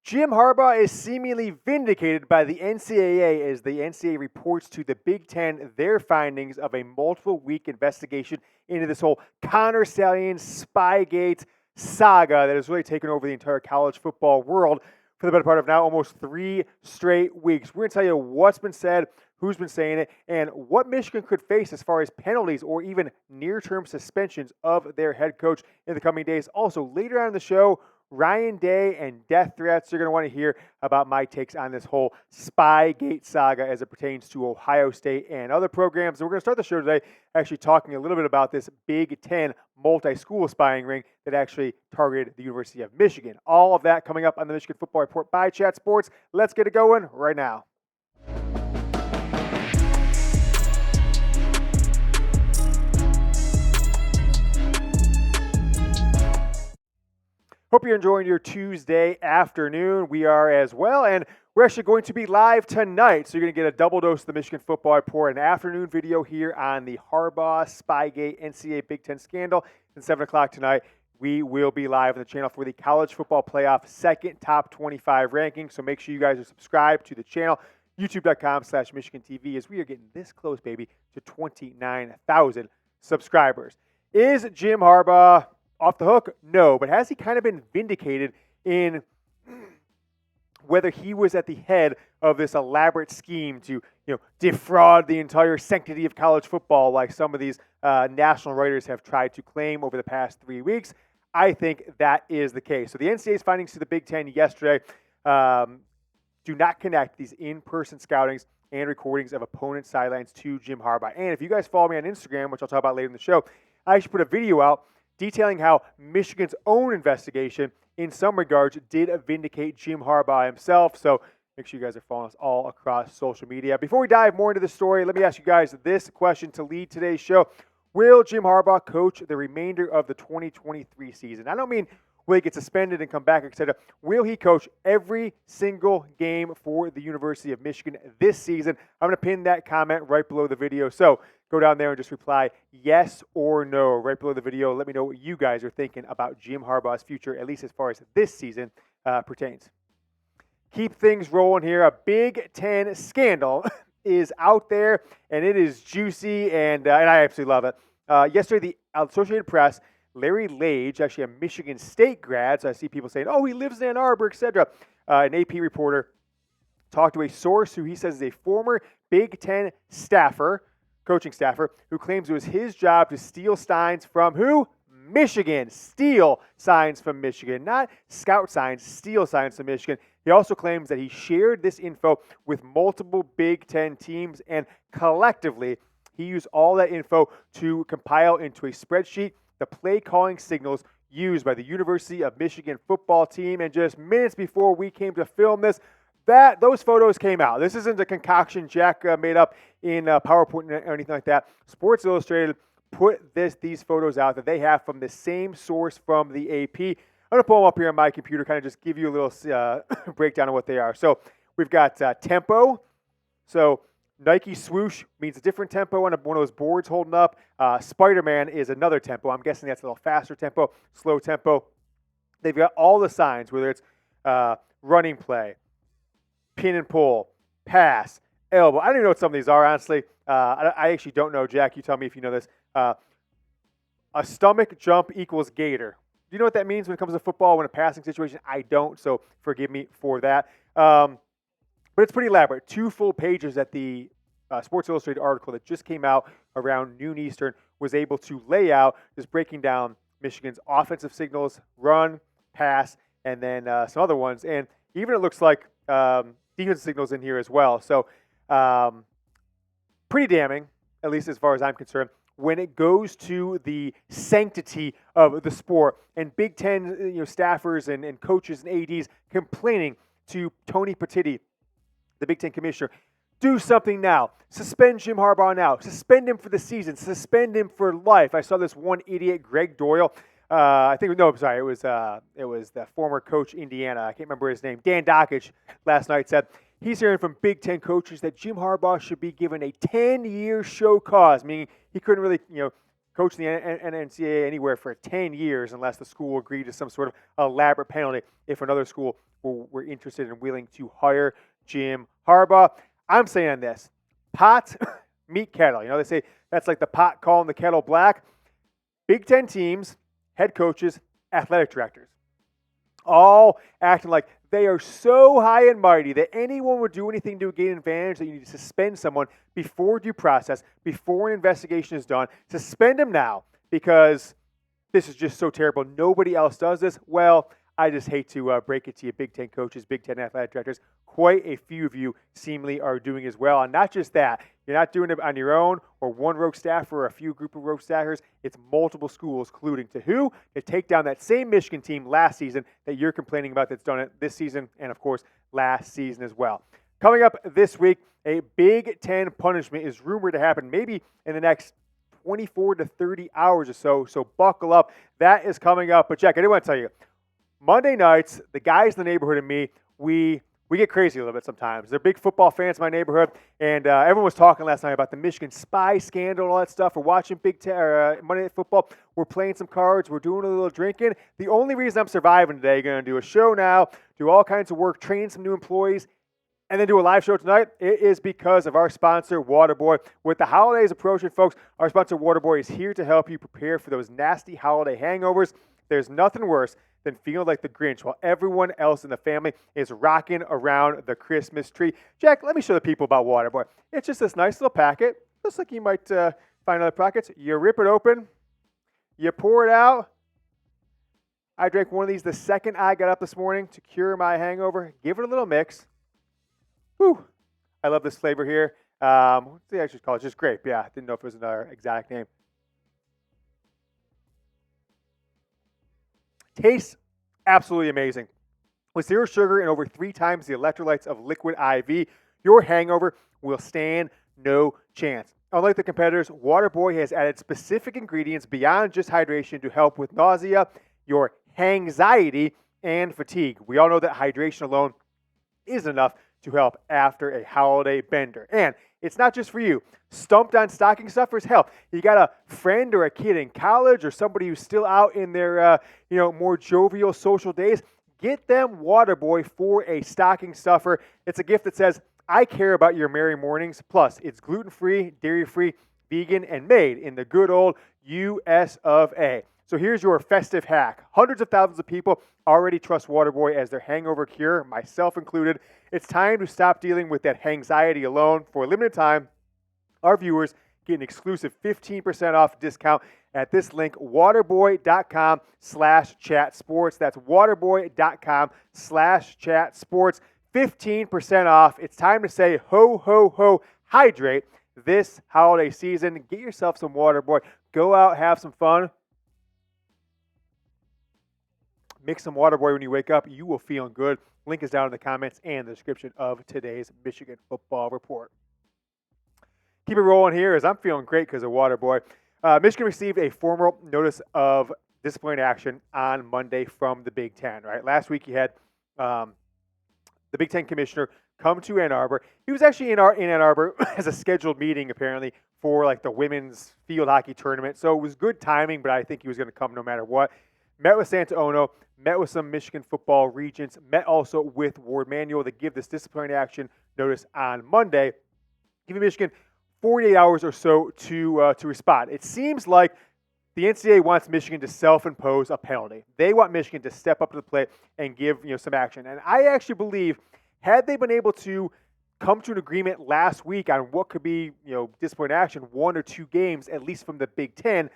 Jim Harbaugh is seemingly vindicated by the NCAA as the NCAA reports to the Big Ten their findings of a multiple-week investigation into this whole Connor Stallion spygate saga that has really taken over the entire college football world for the better part of now almost 3 straight weeks. We're going to tell you what's been said, who's been saying it, and what Michigan could face as far as penalties or even near-term suspensions of their head coach in the coming days. Also, later on in the show, Ryan Day and death threats. You're going to want to hear about my takes on this whole spygate saga as it pertains to Ohio State and other programs. And we're going to start the show today actually talking a little bit about this Big Ten multi-school spying ring that actually targeted the University of Michigan. All of that coming up on the Michigan Football Report by Chat Sports. Let's get it going right now. Hope you're enjoying your Tuesday afternoon. We are as well, and we're actually going to be live tonight. So you're going to get a double dose of the Michigan Football Report, an afternoon video here on the Harbaugh, Spygate, NCAA Big Ten scandal. At 7 o'clock tonight, we will be live on the channel for the College Football Playoff second top 25 ranking. So make sure you guys are subscribed to the channel, youtube.com/Michigan TV, as we are getting this close, baby, to 29,000 subscribers. Is Jim Harbaugh off the hook? No, but has he kind of been vindicated in whether he was at the head of this elaborate scheme to, defraud the entire sanctity of college football, like some of these national writers have tried to claim over the past 3 weeks? I think that is the case. So the NCAA's findings to the Big Ten yesterday do not connect these in-person scoutings and recordings of opponent sidelines to Jim Harbaugh. And if you guys follow me on Instagram, which I'll talk about later in the show, I actually put a video out detailing how Michigan's own investigation, in some regards, did vindicate Jim Harbaugh himself. So make sure you guys are following us all across social media. Before we dive more into the story, let me ask you guys this question to lead today's show. Will Jim Harbaugh coach the remainder of the 2023 season? I don't mean will he get suspended and come back, etc. Will he coach every single game for the University of Michigan this season? I'm going to pin that comment right below the video. So go down there and just reply yes or no right below the video. Let me know what you guys are thinking about Jim Harbaugh's future, at least as far as this season pertains. Keep things rolling here. A Big Ten scandal is out there, and it is juicy, and I absolutely love it. Yesterday, the Associated Press, Larry Lage, actually a Michigan State grad, so I see people saying, oh, he lives in Ann Arbor, etc. An AP reporter talked to a source who he says is a former Big Ten coaching staffer, who claims it was his job to steal signs from who? Michigan. Steal signs from Michigan. Not scout signs, steal signs from Michigan. He also claims that he shared this info with multiple Big Ten teams, and collectively, he used all that info to compile into a spreadsheet the play calling signals used by the University of Michigan football team. And just minutes before we came to film this, those photos came out. This isn't a concoction Jack made up in PowerPoint or anything like that. Sports Illustrated put these photos out that they have from the same source from the AP. I'm going to pull them up here on my computer, kind of just give you a little breakdown of what they are. So we've got tempo. So Nike swoosh means a different tempo on one of those boards holding up. Spider-Man is another tempo. I'm guessing that's a little faster tempo, slow tempo. They've got all the signs, whether it's running play, pin and pull, pass, elbow. I don't even know what some of these are, honestly. I actually don't know. Jack, you tell me if you know this. A stomach jump equals gator. Do you know what that means when it comes to football, when a passing situation? I don't, so forgive me for that. But it's pretty elaborate. 2 full pages that the Sports Illustrated article that just came out around noon Eastern was able to lay out, just breaking down Michigan's offensive signals, run, pass, and then some other ones. And even it looks like defensive signals in here as well. So pretty damning, at least as far as I'm concerned, when it goes to the sanctity of the sport. And Big Ten staffers and coaches and ADs complaining to Tony Petitti, the Big Ten commissioner, do something now. Suspend Jim Harbaugh now. Suspend him for the season. Suspend him for life. I saw this one idiot, Greg Doyle. It was the former coach Indiana. I can't remember his name. Dan Dockich last night said he's hearing from Big Ten coaches that Jim Harbaugh should be given a 10-year show cause, meaning he couldn't really, coach in the NCAA anywhere for 10 years unless the school agreed to some sort of elaborate penalty if another school were interested and willing to hire Jim Harbaugh. I'm saying this, pot, meet kettle. You know, they say that's like the pot calling the kettle black. Big Ten teams, head coaches, athletic directors, all acting like they are so high and mighty that anyone would do anything to gain advantage that you need to suspend someone before due process, before an investigation is done. Suspend them now because this is just so terrible. Nobody else does this. Well, I just hate to break it to you, Big Ten coaches, Big Ten athletic directors. Quite a few of you seemingly are doing as well. And not just that, you're not doing it on your own or one rogue staffer or a few group of rogue staffers. It's multiple schools colluding to who? To take down that same Michigan team last season that you're complaining about that's done it this season and, of course, last season as well. Coming up this week, a Big Ten punishment is rumored to happen maybe in the next 24 to 30 hours or so. So buckle up. That is coming up. But, Jack, I did want to tell you, Monday nights, the guys in the neighborhood and me, we get crazy a little bit sometimes. They're big football fans in my neighborhood, and everyone was talking last night about the Michigan spy scandal and all that stuff. We're watching Monday Night Football. We're playing some cards. We're doing a little drinking. The only reason I'm surviving today, going to do a show now, do all kinds of work, train some new employees, and then do a live show tonight, it is because of our sponsor, Waterboy. With the holidays approaching, folks, our sponsor, Waterboy, is here to help you prepare for those nasty holiday hangovers. There's nothing worse than feeling like the Grinch while everyone else in the family is rocking around the Christmas tree. Jack, let me show the people about Waterboy. It's just this nice little packet, just like you might find other packets. You rip it open, you pour it out. I drank one of these the second I got up this morning to cure my hangover. Give it a little mix. Whew. I love this flavor here. What's the actual call? It's just grape. Yeah, didn't know if it was another exact name. Tastes absolutely amazing. With zero sugar and over 3 times the electrolytes of liquid IV, your hangover will stand no chance. Unlike the competitors, Waterboy has added specific ingredients beyond just hydration to help with nausea, your anxiety, and fatigue. We all know that hydration alone isn't enough to help after a holiday bender. And it's not just for you. Stumped on stocking stuffers? Hell, you got a friend or a kid in college or somebody who's still out in their more jovial social days. Get them Waterboy for a stocking stuffer. It's a gift that says, I care about your merry mornings. Plus, it's gluten-free, dairy-free, vegan, and made in the good old US of A. So here's your festive hack. Hundreds of thousands of people already trust Waterboy as their hangover cure, myself included. It's time to stop dealing with that anxiety alone. For a limited time, our viewers get an exclusive 15% off discount at this link, waterboy.com/chatsports. That's waterboy.com/chatsports. 15% off. It's time to say ho, ho, ho, hydrate this holiday season. Get yourself some Waterboy. Go out, have some fun. Mix some Waterboy when you wake up. You will feel good. Link is down in the comments and the description of today's Michigan Football Report. Keep it rolling here as I'm feeling great because of Waterboy. Michigan received a formal notice of disciplinary action on Monday from the Big Ten. Right, last week you had the Big Ten commissioner come to Ann Arbor. He was actually in Ann Arbor as a scheduled meeting apparently for like the women's field hockey tournament. So it was good timing, but I think he was going to come no matter what. Met with Santa Ono, met with some Michigan football regents, met also with Ward Manuel to give this disciplinary action notice on Monday, giving Michigan 48 hours or so to respond. It seems like the NCAA wants Michigan to self-impose a penalty. They want Michigan to step up to the plate and give some action. And I actually believe, had they been able to come to an agreement last week on what could be disciplinary action, 1 or 2 games, at least from the Big Ten,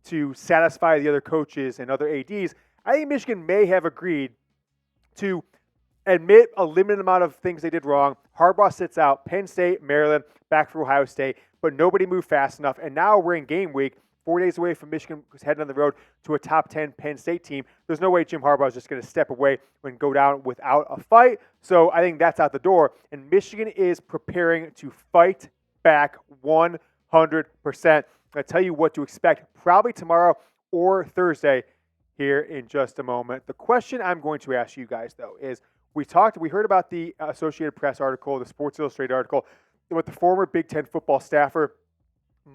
to satisfy the other coaches and other ADs, I think Michigan may have agreed to admit a limited amount of things they did wrong. Harbaugh sits out, Penn State, Maryland, back for Ohio State, but nobody moved fast enough. And now we're in game week, 4 days away from Michigan heading on the road to a top 10 Penn State team. There's no way Jim Harbaugh is just going to step away and go down without a fight. So I think that's out the door. And Michigan is preparing to fight back 100%. I'll tell you what to expect probably tomorrow or Thursday here in just a moment. The question I'm going to ask you guys, though, is we heard about the Associated Press article, the Sports Illustrated article, with the former Big Ten football staffer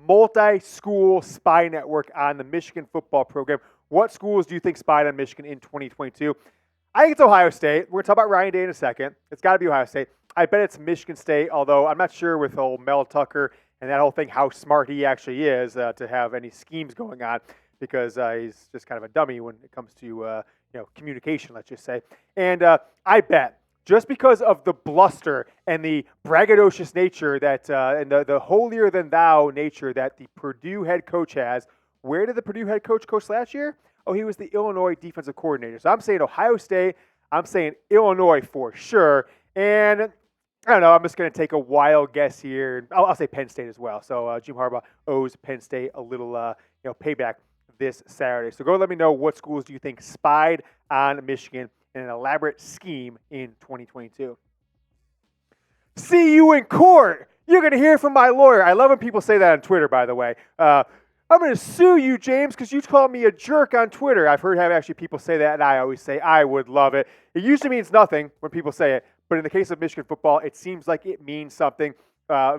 multi-school spy network on the Michigan football program. What schools do you think spied on Michigan in 2022? I think it's Ohio State. We're going to talk about Ryan Day in a second. It's got to be Ohio State. I bet it's Michigan State, although I'm not sure with old Mel Tucker and that whole thing how smart he actually is to have any schemes going on, because he's just kind of a dummy when it comes to communication, let's just say. And I bet just because of the bluster and the braggadocious nature that and the holier-than-thou nature that the Purdue head coach has. Where did the Purdue head coach last year? Oh, he was the Illinois defensive coordinator. So I'm saying Ohio State. I'm saying Illinois for sure. And I don't know. I'm just going to take a wild guess here. I'll say Penn State as well. So Jim Harbaugh owes Penn State a little payback this Saturday. So go let me know, what schools do you think spied on Michigan in an elaborate scheme in 2022? See you in court. You're going to hear from my lawyer. I love when people say that on Twitter, by the way. I'm going to sue you, James, because you called me a jerk on Twitter. I've heard actually people say that, and I always say I would love it. It usually means nothing when people say it, but in the case of Michigan football, it seems like it means something.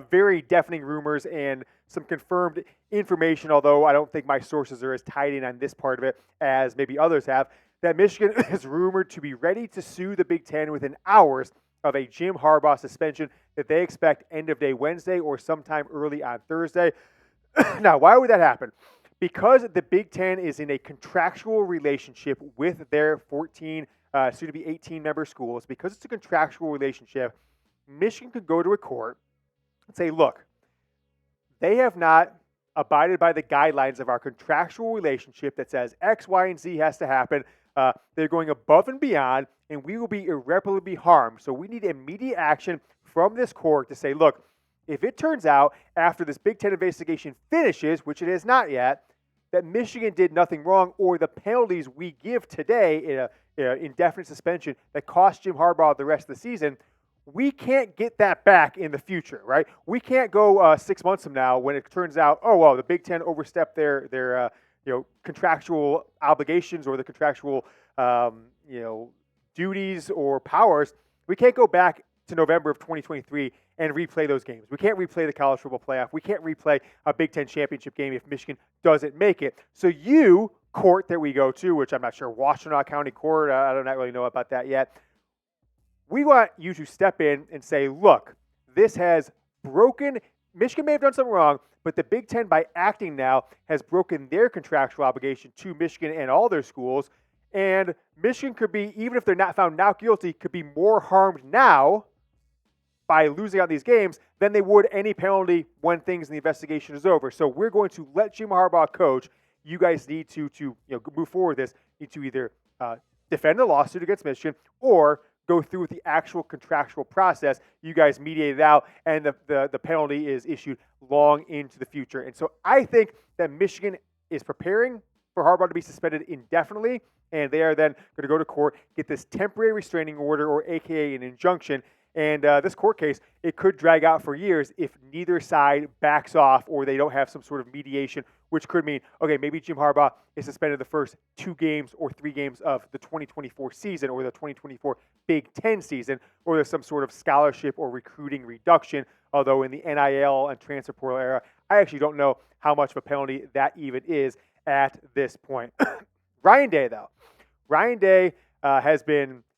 Very deafening rumors and some confirmed information, although I don't think my sources are as tied in on this part of it as maybe others have, that Michigan is rumored to be ready to sue the Big Ten within hours of a Jim Harbaugh suspension that they expect end of day Wednesday or sometime early on Thursday. Now, why would that happen? Because the Big Ten is in a contractual relationship with their 14, soon to be 18 member schools. Because it's a contractual relationship, Michigan could go to a court and say, look, they have not abided by the guidelines of our contractual relationship that says X, Y, and Z has to happen. They're going above and beyond, and we will be irreparably harmed. So we need immediate action from this court to say, look, if it turns out after this Big Ten investigation finishes, which it has not yet, that Michigan did nothing wrong, or the penalties we give today in an indefinite suspension that cost Jim Harbaugh the rest of the season, we can't get that back in the future, right? We can't go 6 months from now when it turns out, oh, well, the Big Ten overstepped their contractual obligations or the contractual duties or powers. We can't go back to November of 2023 and replay those games. We can't replay the college football playoff. We can't replay a Big Ten championship game if Michigan doesn't make it. So you, court that we go to, which I'm not sure, Washtenaw County Court, I don't really know about that yet. We want you to step in and say, look, this has broken, Michigan may have done something wrong, but the Big Ten, by acting now, has broken their contractual obligation to Michigan and all their schools. And Michigan could be, even if they're not found not guilty, could be more harmed now by losing out these games than they would any penalty when things in the investigation is over. So we're going to let Jim Harbaugh coach. You guys need to move forward with this. You need to either defend the lawsuit against Michigan or go through with the actual contractual process. You guys mediate it out, and the penalty is issued long into the future. And so I think that Michigan is preparing for Harbaugh to be suspended indefinitely, and they are then going to go to court, get this temporary restraining order, or AKA an injunction. And this court case, it could drag out for years if neither side backs off or they don't have some sort of mediation, which could mean, okay, maybe Jim Harbaugh is suspended the first 2 games or 3 games of the 2024 season or the 2024 Big Ten season, or there's some sort of scholarship or recruiting reduction. Although in the NIL and transfer portal era, I actually don't know how much of a penalty that even is at this point. Ryan Day, though. Ryan Day has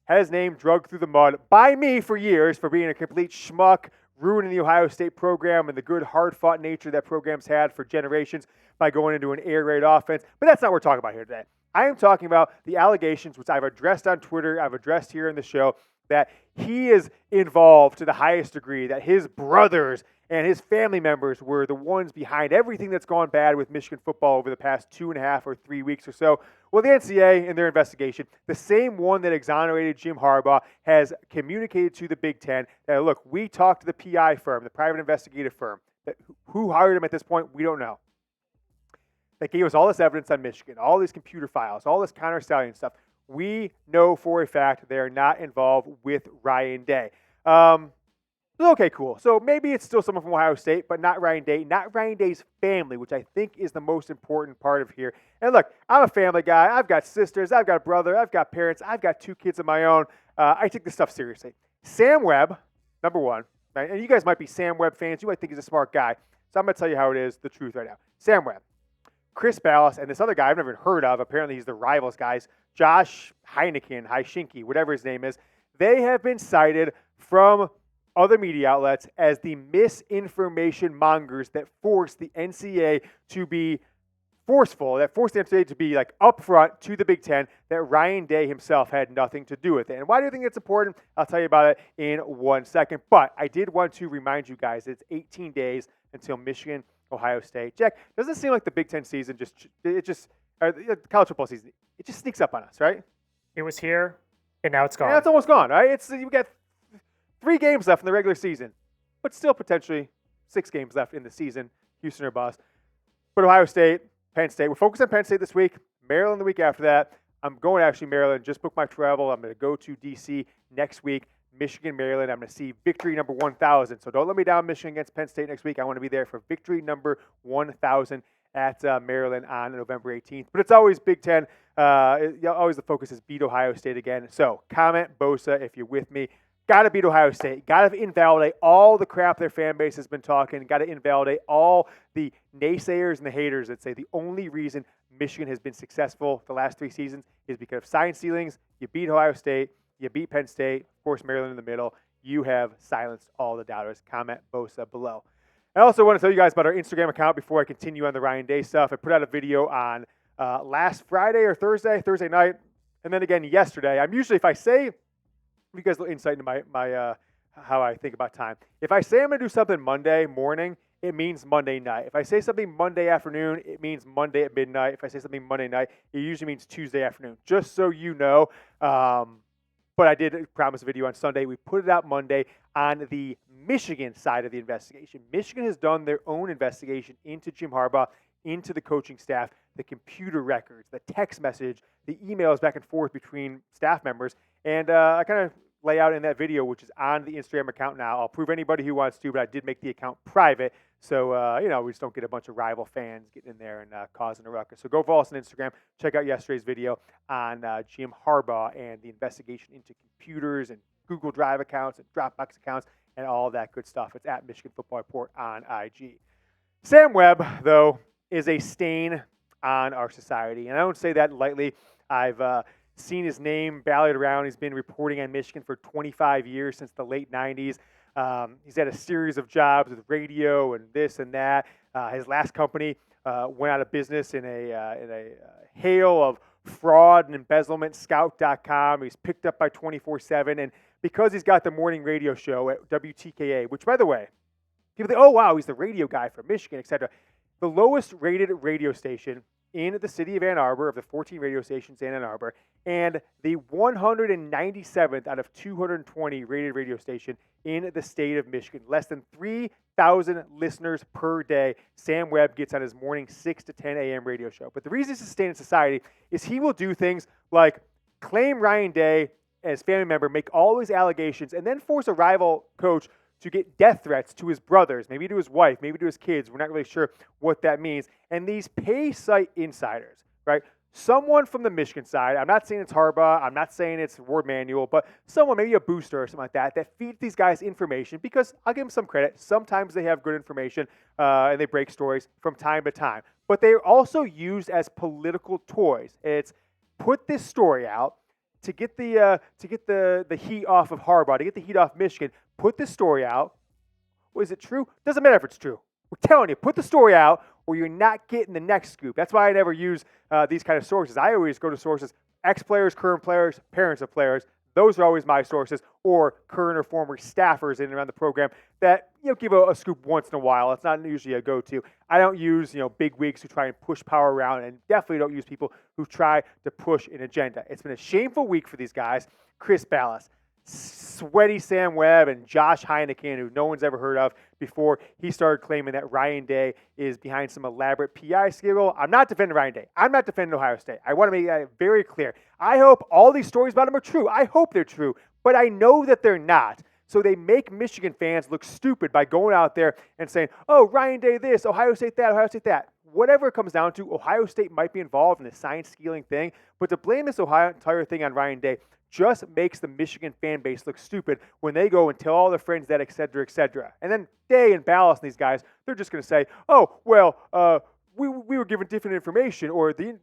his name drugged through the mud by me for years for being a complete schmuck, ruining the Ohio State program and the good, hard-fought nature that program's had for generations by going into an air raid offense. But that's not what we're talking about here today. I am talking about the allegations, which I've addressed on Twitter, I've addressed here in the show, that he is involved to the highest degree, that his brothers and his family members were the ones behind everything that's gone bad with Michigan football over the past 2.5 or 3 weeks or so. Well, the NCAA, in their investigation, the same one that exonerated Jim Harbaugh, has communicated to the Big Ten that, look, we talked to the PI firm, the private investigative firm, that who hired him at this point, we don't know. That gave us all this evidence on Michigan, all these computer files, all this counter-stallion stuff. We know for a fact they are not involved with Ryan Day. Okay, cool. So maybe it's still someone from Ohio State, but not Ryan Day, not Ryan Day's family, which I think is the most important part of here. And look, I'm a family guy. I've got sisters. I've got a brother. I've got parents. I've got 2 kids of my own. I take this stuff seriously. Sam Webb, number one, right? And you guys might be Sam Webb fans. You might think he's a smart guy. So I'm going to tell you how it is, the truth right now. Sam Webb, Chris Ballas, and this other guy I've never even heard of. Apparently, he's the Rivals guys. Josh Heineken, whatever his name is. They have been cited from other media outlets as the misinformation mongers that forced the NCAA to be forceful, that forced the NCAA to be like upfront to the Big Ten, that Ryan Day himself had nothing to do with it. And why do you think it's important? I'll tell you about it in 1 second. But I did want to remind you guys it's 18 days until Michigan, Ohio State. Jack, doesn't it seem like the Big Ten season the college football season, it just sneaks up on us, right? It was here, and now it's gone. Yeah, it's almost gone, right? You got 3 games left in the regular season, but still potentially 6 games left in the season. Houston or bust. But Ohio State, Penn State. We're focused on Penn State this week. Maryland the week after that. I'm going to actually Maryland. Just booked my travel. I'm going to go to D.C. next week. Michigan, Maryland. I'm going to see victory number 1,000. So don't let me down, Michigan against Penn State next week. I want to be there for victory number 1,000 at Maryland on November 18th. But it's always Big Ten. Always the focus is beat Ohio State again. So comment Bosa if you're with me. Got to beat Ohio State. Got to invalidate all the crap their fan base has been talking. Got to invalidate all the naysayers and the haters that say the only reason Michigan has been successful the last 3 seasons is because of sign stealings. You beat Ohio State. You beat Penn State. Of course, Maryland in the middle. You have silenced all the doubters. Comment Bosa below. I also want to tell you guys about our Instagram account before I continue on the Ryan Day stuff. I put out a video on last Friday or Thursday night, and then again yesterday. I'm usually, if I say, you guys a little insight into my how I think about time. If I say I'm going to do something Monday morning, it means Monday night. If I say something Monday afternoon, it means Monday at midnight. If I say something Monday night, it usually means Tuesday afternoon, just so you know. But I did promise a video on Sunday. We put it out Monday on the Michigan side of the investigation. Michigan has done their own investigation into Jim Harbaugh, into the coaching staff, the computer records, the text message, the emails back and forth between staff members. And I kind of lay out in that video, which is on the Instagram account now. I'll prove anybody who wants to, but I did make the account private. So, we just don't get a bunch of rival fans getting in there and causing a ruckus. So go follow us on Instagram. Check out yesterday's video on Jim Harbaugh and the investigation into computers and Google Drive accounts and Dropbox accounts and all that good stuff. It's at Michigan Football Report on IG. Sam Webb, though, is a stain on our society. And I don't say that lightly. I've seen his name ballied around. He's been reporting on Michigan for 25 years, since the late 90s. He's had a series of jobs with radio and this and that. His last company went out of business in a hail of fraud and embezzlement, Scout.com. He's picked up by 24/7. And because he's got the morning radio show at WTKA, which, by the way, people think, oh, wow, he's the radio guy from Michigan, etc. The lowest rated radio station in the city of Ann Arbor, of the 14 radio stations in Ann Arbor, and the 197th out of 220 rated radio station in the state of Michigan. Less than 3,000 listeners per day Sam Webb gets on his morning 6 to 10 a.m. radio show. But the reason he's sustained in society is he will do things like claim Ryan Day as family member, make all his allegations, and then force a rival coach to get death threats to his brothers, maybe to his wife, maybe to his kids. We're not really sure what that means. And these pay site insiders, right? Someone from the Michigan side, I'm not saying it's Harbaugh, I'm not saying it's Ward Manuel, but someone, maybe a booster or something like that, that feeds these guys information, because I'll give them some credit. Sometimes they have good information and they break stories from time to time. But they're also used as political toys. It's put this story out to get the heat off of Harbaugh, to get the heat off Michigan. Put this story out. Well, is it true? Doesn't matter if it's true. We're telling you, put the story out, or you're not getting the next scoop. That's why I never use these kind of sources. I always go to sources: ex-players, current players, parents of players. Those are always my sources, or current or former staffers in and around the program that give a scoop once in a while. It's not usually a go-to. I don't use big wigs who try and push power around, and definitely don't use people who try to push an agenda. It's been a shameful week for these guys. Chris Ballas, sweaty Sam Webb, and Josh Heineken, who no one's ever heard of before he started claiming that Ryan Day is behind some elaborate PI scandal. I'm not defending Ryan Day. I'm not defending Ohio State. I want to make that very clear. I hope all these stories about him are true. I hope they're true, but I know that they're not. So they make Michigan fans look stupid by going out there and saying, oh, Ryan Day this, Ohio State that, Ohio State that. Whatever it comes down to, Ohio State might be involved in the sign stealing thing, but to blame this entire thing on Ryan Day just makes the Michigan fan base look stupid when they go and tell all their friends that, et cetera, et cetera. And then Day and Ballas and these guys, they're just going to say, oh, well, we were given different information, or the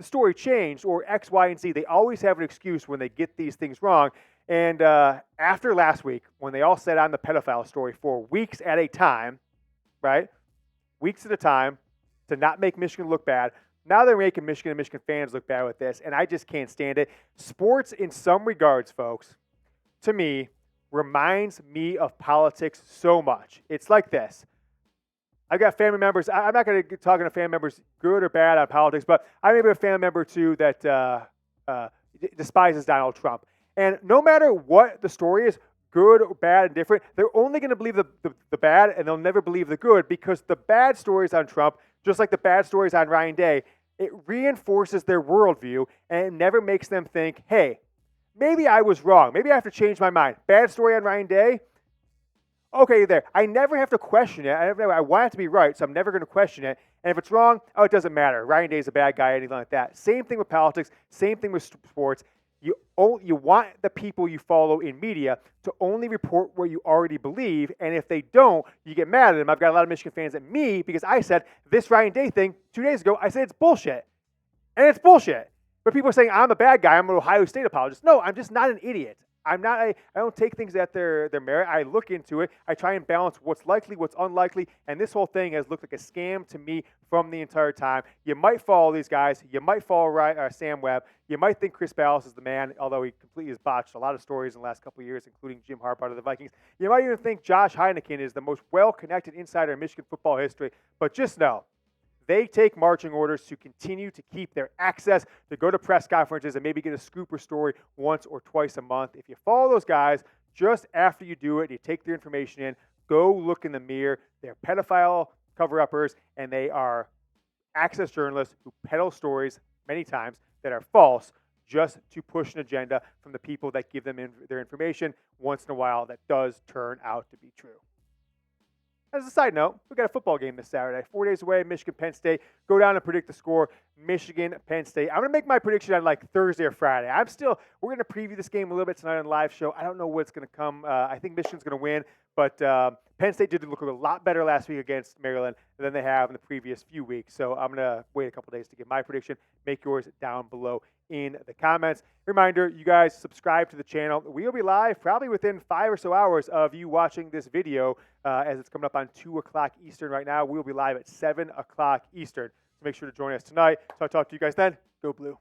story changed, or X, Y, and Z. They always have an excuse when they get these things wrong. And after last week, when they all said on the pedophile story for weeks at a time, right? Weeks at a time to not make Michigan look bad. Now they're making Michigan and Michigan fans look bad with this, and I just can't stand it. Sports, in some regards, folks, to me, reminds me of politics so much. It's like this. I've got family members. I'm not going to get talking to family members, good or bad, on politics, but I may be a family member, too, that despises Donald Trump. And no matter what the story is, good or bad and different, they're only going to believe the bad, and they'll never believe the good, because the bad stories on Trump, just like the bad stories on Ryan Day, it reinforces their worldview, and it never makes them think, hey, maybe I was wrong. Maybe I have to change my mind. Bad story on Ryan Day? Okay, there. I never have to question it. I want it to be right, so I'm never going to question it. And if it's wrong, oh, it doesn't matter. Ryan Day's a bad guy, anything like that. Same thing with politics. Same thing with sports. You want the people you follow in media to only report what you already believe, and if they don't, you get mad at them. I've got a lot of Michigan fans at me because I said this Ryan Day thing 2 days ago. I said it's bullshit, and it's bullshit. But people are saying I'm a bad guy. I'm an Ohio State apologist. No, I'm just not an idiot. I don't take things at their merit. I look into it. I try and balance what's likely, what's unlikely, and this whole thing has looked like a scam to me from the entire time. You might follow these guys. You might follow Sam Webb. You might think Chris Ballas is the man, although he completely has botched a lot of stories in the last couple of years, including Jim Harbaugh of the Vikings. You might even think Josh Heineken is the most well-connected insider in Michigan football history, but just know, they take marching orders to continue to keep their access to go to press conferences and maybe get a scoop or story once or twice a month. If you follow those guys, just after you do it, you take their information in, go look in the mirror. They're pedophile cover-uppers, and they are access journalists who peddle stories many times that are false just to push an agenda from the people that give them their information. Once in a while, that does turn out to be true. As a side note, we got a football game this Saturday. 4 days away, Michigan, Penn State. Go down and predict the score. Michigan, Penn State. I'm going to make my prediction on like Thursday or Friday. We're going to preview this game a little bit tonight on the live show. I don't know what's going to come. I think Michigan's going to win, but Penn State did look a lot better last week against Maryland than they have in the previous few weeks. So I'm going to wait a couple days to give my prediction. Make yours down below in the comments. Reminder, you guys subscribe to the channel. We'll be live probably within 5 or so hours of you watching this video as it's coming up on 2 o'clock Eastern right now. We'll be live at 7 o'clock Eastern. So make sure to join us tonight. So I'll talk to you guys then. Go Blue.